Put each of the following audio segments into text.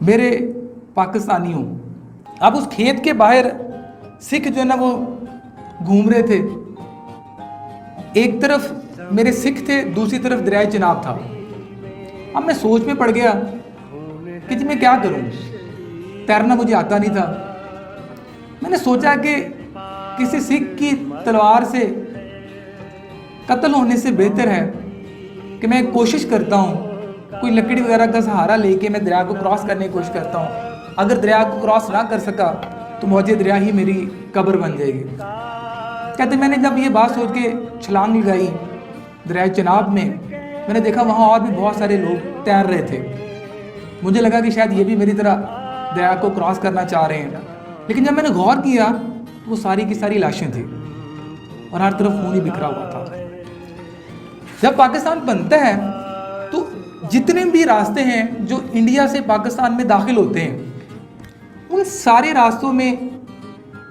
میرے پاکستانیوں، اب اس کھیت کے باہر سکھ جو ہے نا وہ گھوم رہے تھے، ایک طرف میرے سکھ تھے، دوسری طرف دریائے چناب تھا۔ اب میں سوچ میں پڑ گیا کہ جی میں کیا کروں، تیرنا مجھے آتا نہیں تھا۔ میں نے سوچا کہ کسی سکھ کی تلوار سے قتل ہونے سے بہتر ہے کہ میں کوشش کرتا ہوں، کوئی لکڑی وغیرہ کا سہارا لے کے میں دریا کو کراس کرنے کی کوشش کرتا ہوں۔ اگر دریا کو کراس نہ کر سکا تو موج دریا ہی میری قبر بن جائے گی۔ کہتے میں نے جب یہ بات سوچ کے چھلانگ لگائی دریائے چناب میں نے دیکھا وہاں اور بھی بہت سارے لوگ تیر رہے تھے۔ مجھے لگا کہ شاید یہ بھی میری طرح دریا کو کراس کرنا چاہ رہے ہیں، لیکن جب میں نے غور کیا تو وہ ساری کی ساری لاشیں تھیں اور ہر طرف خون ہی بکھرا ہوا تھا۔ جب پاکستان بنتا ہے تو جتنے بھی راستے ہیں جو انڈیا سے پاکستان میں داخل ہوتے ہیں، ان سارے راستوں میں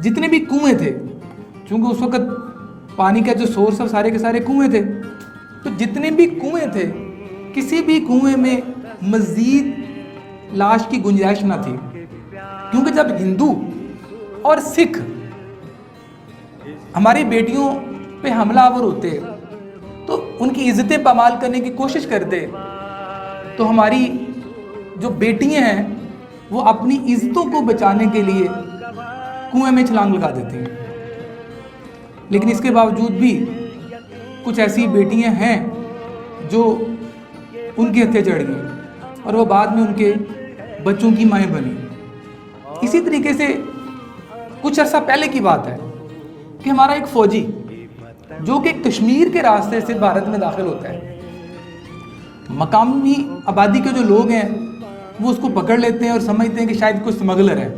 جتنے بھی کنویں تھے، چونکہ اس وقت پانی کا جو سورس ہے سارے کے سارے کنویں تھے، تو جتنے بھی کنویں تھے کسی بھی کنویں میں مزید لاش کی گنجائش نہ تھی، کیونکہ جب ہندو اور سکھ ہماری بیٹیوں پہ حملہ آور ہوتے تو ان کی عزتیں پامال کرنے کی کوشش کرتے، تو ہماری جو بیٹیاں ہیں وہ اپنی عزتوں کو بچانے کے لیے کنویں میں چھلانگ لگا دیتی ہیں۔ لیکن اس کے باوجود بھی کچھ ایسی بیٹیاں ہیں جو ان کی ہتھیاں چڑھ گئیں اور وہ بعد میں ان کے بچوں کی مائیں بنی۔ اسی طریقے سے کچھ عرصہ پہلے کی بات ہے کہ ہمارا ایک فوجی جو کہ کشمیر کے راستے سے بھارت میں داخل ہوتا ہے، مقامی آبادی کے جو لوگ ہیں وہ اس کو پکڑ لیتے ہیں اور سمجھتے ہیں کہ شاید کوئی سمگلر ہے،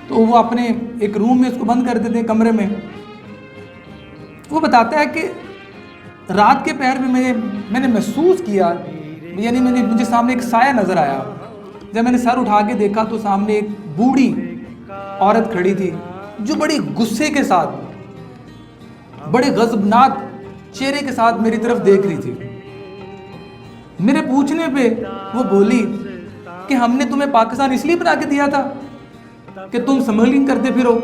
تو وہ اپنے ایک روم میں اس کو بند کر دیتے ہیں، کمرے میں۔ وہ بتاتا ہے کہ رات کے پہر میں میں نے محسوس کیا، یعنی مجھے سامنے ایک سایہ نظر آیا۔ جب میں نے سر اٹھا کے دیکھا تو سامنے ایک بوڑھی عورت کھڑی تھی جو بڑی غصے کے ساتھ، بڑے غضبناک چہرے کے ساتھ میری طرف دیکھ رہی تھی۔ میرے پوچھنے پہ وہ بولی کہ ہم نے تمہیں پاکستان اس لیے بنا کے دیا تھا کہ تم سمگلنگ کرتے پھرو۔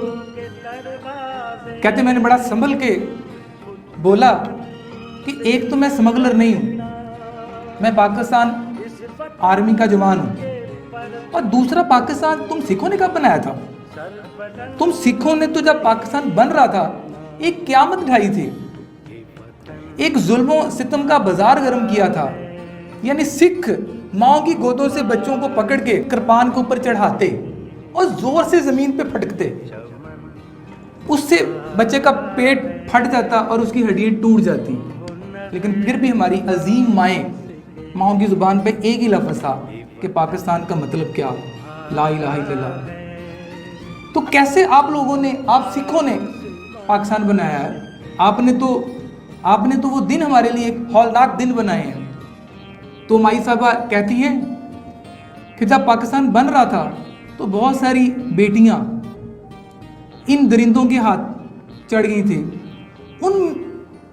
کہتے میں نے بڑا سنبھل کے بولا کہ ایک تو میں سمگلر نہیں ہوں، میں پاکستان آرمی کا جوان ہوں، اور دوسرا پاکستان تم سکھوں نے کب بنایا تھا؟ تم سکھوں نے تو جب پاکستان بن رہا تھا ایک قیامت ڈھائی تھی، ایک ظلم و ستم کا بازار گرم کیا تھا، یعنی سکھ ماؤں کی گودوں سے بچوں کو پکڑ کے کرپان کے اوپر چڑھاتے اور زور سے زمین پہ پھٹکتے، اس سے بچے کا پیٹ پھٹ جاتا اور اس کی ہڈیاں ٹوٹ جاتی، لیکن پھر بھی ہماری عظیم مائیں ماؤں کی زبان پہ ایک ہی لفظ تھا کہ پاکستان کا مطلب کیا، لا الہ الا اللہ۔ تو کیسے آپ لوگوں نے، آپ سکھوں نے پاکستان بنایا ہے؟ آپ نے تو وہ دن ہمارے لیے ایک ہولناک دن بنائے ہیں۔ تو مائی صاحبہ کہتی ہیں کہ جب پاکستان بن رہا تھا تو بہت ساری بیٹیاں ان درندوں کے ہاتھ چڑھ گئی تھیں۔ ان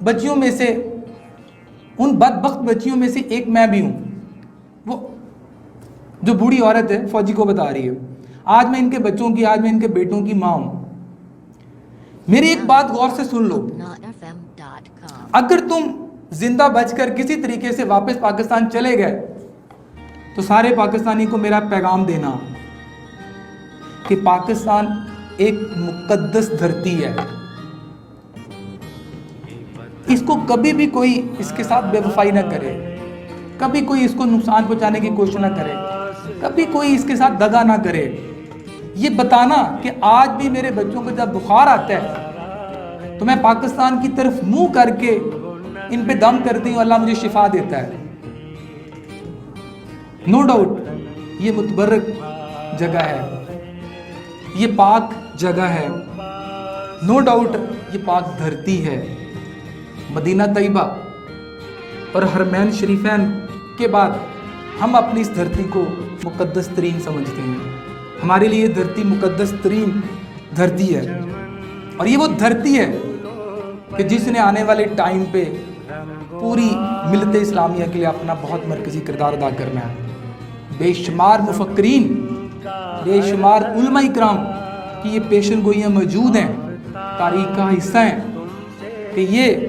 بچیوں میں سے، ان بدبخت بچیوں میں سے ایک میں بھی ہوں۔ وہ جو بوڑھی عورت ہے فوجی کو بتا رہی ہے، آج میں ان کے بچوں کی، آج میں ان کے بیٹوں کی ماں ہوں۔ میری ایک بات غور سے سن لو، اگر تم زندہ بچ کر کسی طریقے سے واپس پاکستان چلے گئے تو سارے پاکستانی کو میرا پیغام دینا کہ پاکستان ایک مقدس دھرتی ہے، اس کو کبھی بھی کوئی اس کے ساتھ بے وفائی نہ کرے، کبھی کوئی اس کو نقصان پہنچانے کی کوشش نہ کرے، کبھی کوئی اس کے ساتھ دغا نہ کرے۔ یہ بتانا کہ آج بھی میرے بچوں کو جب بخار آتا ہے تو میں پاکستان کی طرف منہ کر کے ان پہ دم کرتی ہوں، اللہ مجھے شفا دیتا ہے۔ نو ڈاؤٹ یہ متبرک جگہ ہے، یہ پاک جگہ ہے، نو ڈاؤٹ یہ پاک دھرتی ہے۔ مدینہ طیبہ اور حرمین شریفین کے بعد ہم اپنی اس دھرتی کو مقدس ترین سمجھتے ہیں۔ ہمارے لیے دھرتی مقدس ترین دھرتی ہے، اور یہ وہ دھرتی ہے کہ جس نے آنے والے ٹائم پہ پوری ملت اسلامیہ کے لیے اپنا بہت مرکزی کردار ادا کرنا ہے۔ بے شمار مفکرین، بے شمار علماء اکرام کی یہ پیشن گوئیاں موجود ہیں، تاریخ کا حصہ ہیں کہ یہ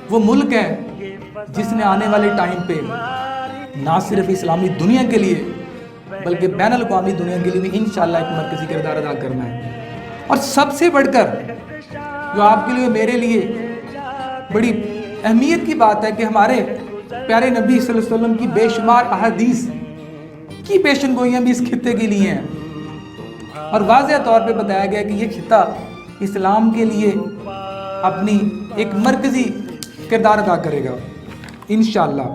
وہ ملک ہے جس نے آنے والے ٹائم پہ نہ صرف اسلامی دنیا کے لیے بلکہ بین الاقوامی دنیا کے لیے بھی انشاءاللہ ایک مرکزی کردار ادا کرنا ہے۔ اور سب سے بڑھ کر جو آپ کے لیے میرے لیے بڑی اہمیت کی بات ہے کہ ہمارے پیارے نبی صلی اللہ علیہ وسلم کی بے شمار احادیث کی پیشن گوئیاں بھی اس خطے کے لیے ہیں، اور واضح طور پہ بتایا گیا کہ یہ خطہ اسلام کے لیے اپنی ایک مرکزی کردار ادا کرے گا انشاءاللہ۔